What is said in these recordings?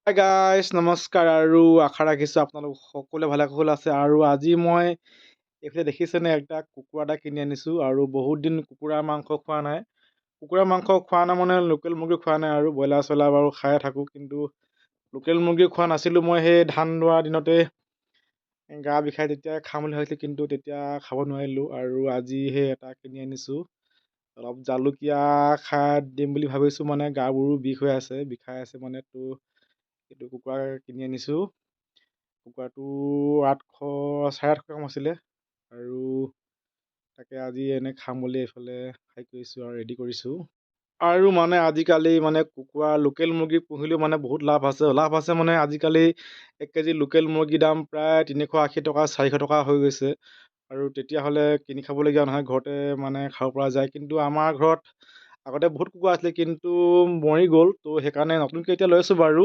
Hi guys নমস্কাৰ আৰু আশা ৰাখিছোঁ আপোনালোক সকলোৱে ভালে কুশলে আছে। আৰু আজি মই এইফালে দেখিছেনে একটা কুকুৰা এটা কিনি আনিছোঁ আৰু বহুত দিন কুকুৰাৰ মাংস খোৱা নাই। কুকুৰাৰ মাংস খোৱা নাই মানে লোকেল মুৰ্গী খোৱা নাই আৰু ব্ৰইলাৰ চইলাৰ বাৰু খায়ে থাকোঁ, কিন্তু লোকেল মুৰ্গী খোৱা নাছিলোঁ। মই সেই ধান দোৱা দিনতে গা বিষাই তেতিয়া খাম বুলি ভাবিছিলোঁ, কিন্তু তেতিয়া খাব নোৱাৰিলোঁ আৰু আজি সেই এটা কিনি আনিছোঁ। অলপ জালুকীয়া খাই দিম বুলি ভাবিছোঁ, মানে গাবোৰো বিষ হৈ আছে, বিষাই আছে মানে এইটো কুকুৰা কিনি আনিছোঁ। কুকুৰাটো 800 চাৰে 800 গ্ৰাম আছিলে আৰু তাকে আজি এনে খাম বুলি এইফালে হেৰি কৰিছোঁ আৰু ৰেডি কৰিছোঁ। আৰু মানে আজিকালি মানে কুকুৰা লোকেল মুৰ্গী পুহিলেও মানে বহুত লাভ আছে মানে আজিকালি 1 কেজি লোকেল মুৰ্গীৰ দাম প্ৰায় 380 টকা 400 টকা হৈ গৈছে। আৰু তেতিয়াহ'লে কিনি খাবলগীয়া নহয়, ঘৰতে মানে খাব পৰা যায়। কিন্তু আমাৰ ঘৰত আগতে বহুত কুকুৰা আছিলে, কিন্তু মৰি গ'ল, ত' সেইকাৰণে নতুনকৈ এতিয়া লৈছোঁ বাৰু।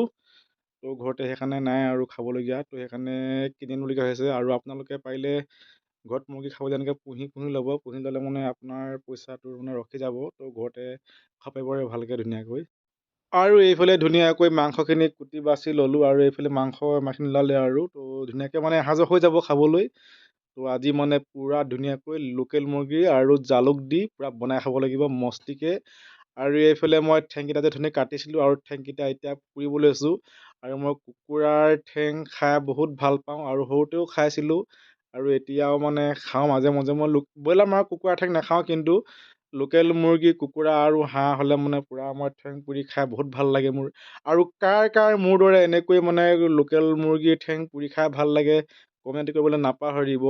ত' ঘৰতে সেইকাৰণে নাই আৰু খাবলগীয়া, ত' সেইকাৰণে কিনি আনিবলগীয়া হৈছে। আৰু আপোনালোকে পাৰিলে ঘৰত মুৰ্গী খাবলৈ এনেকৈ পুহি ল'ব। পুহি ল'লে মানে আপোনাৰ পইচাটো মানে ৰখি যাব, ত' ঘৰতে খাব পাৰিব আৰু ভালকৈ ধুনীয়াকৈ। আৰু এইফালে ধুনীয়াকৈ মাংসখিনি কুটি বাছি ল'লোঁ আৰু এইফালে মাংস ইমানখিনি ওলালে আৰু ত' ধুনীয়াকৈ মানে সাজু হৈ যাব খাবলৈ। ত' আজি মানে পূৰা ধুনীয়াকৈ লোকেল মুৰ্গী আৰু জালুক দি পূৰা বনাই খাব লাগিব মস্তিকৈ। আৰু এইফালে মই ঠেংকেইটা যে ধুনীয়াকৈ কাটিছিলোঁ আৰু ঠেংকেইটা এতিয়া পুৰিব লৈছোঁ। আৰু মই কুকুৰাৰ ঠেং খাই বহুত ভাল পাওঁ আৰু সৰুতেও খাইছিলোঁ আৰু এতিয়াও মানে খাওঁ মাজে মাজে। মই ব্ৰইলাৰ কুকুৰাৰ ঠেং নাখাওঁ, কিন্তু লোকেল মুৰ্গী কুকুৰা আৰু হাঁহ হ'লে মানে পূৰা মই ঠেং পুৰি খাই বহুত ভাল লাগে মোৰ। আৰু কাৰ মোৰ দৰে এনেকৈ মানে লোকেল মুৰ্গীৰ ঠেং পুৰি খাই ভাল লাগে, কমেণ্ট কৰিবলৈ নাপাহৰিব।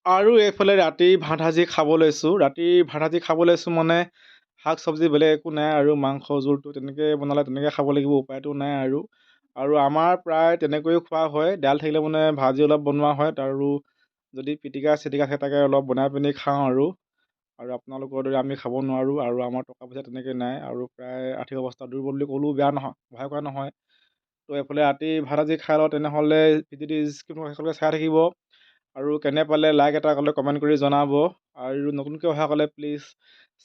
আৰু এইফালে ৰাতি ভাত সাজি খাব লৈছোঁ। মানে শাক চব্জি বেলেগ একো নাই আৰু মাংস জোলটো তেনেকৈ বনালে তেনেকৈ খাব লাগিব, উপায়টো নাই আৰু। আৰু আমাৰ প্ৰায় তেনেকৈয়ে খোৱা হয়, দাইল থাকিলে মানে ভাজি অলপ বনোৱা হয়, আৰু যদি পিটিকা চিটিকা থাকে তাকে অলপ বনাই পিনি খাওঁ আৰু। আৰু আপোনালোকৰ দৰে আমি খাব নোৱাৰোঁ আৰু আমাৰ টকা পইচা তেনেকৈ নাই আৰু প্ৰায় আৰ্থিক অৱস্থা দুৰ্বল বুলি ক'লেও বেয়া নহয়, ভয় কৰা নহয়। ত' এইফালে ৰাতি ভাত সাজি খাই লওঁ, তেনেহ'লে যদি স্ক্ৰীনখন শেষলৈকে চাই থাকিব আৰু কেনে পালে লাইক এটা ক'লে কমেণ্ট কৰি জনাব। আৰু নতুনকৈ অহাসকলে প্লিজ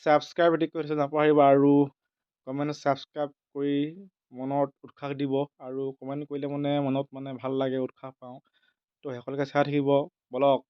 ছাবস্ক্ৰাইব এটি কৰি থৈ নাপাহৰিব আৰু কমেণ্ট ছাবস্ক্ৰাইব কৰি মনত উৎসাহ দিব। আৰু কমেণ্ট কৰিলে মানে মনত মানে ভাল লাগে, উৎসাহ পাওঁ। ত' শেষলৈকে চাই থাকিব। বলক।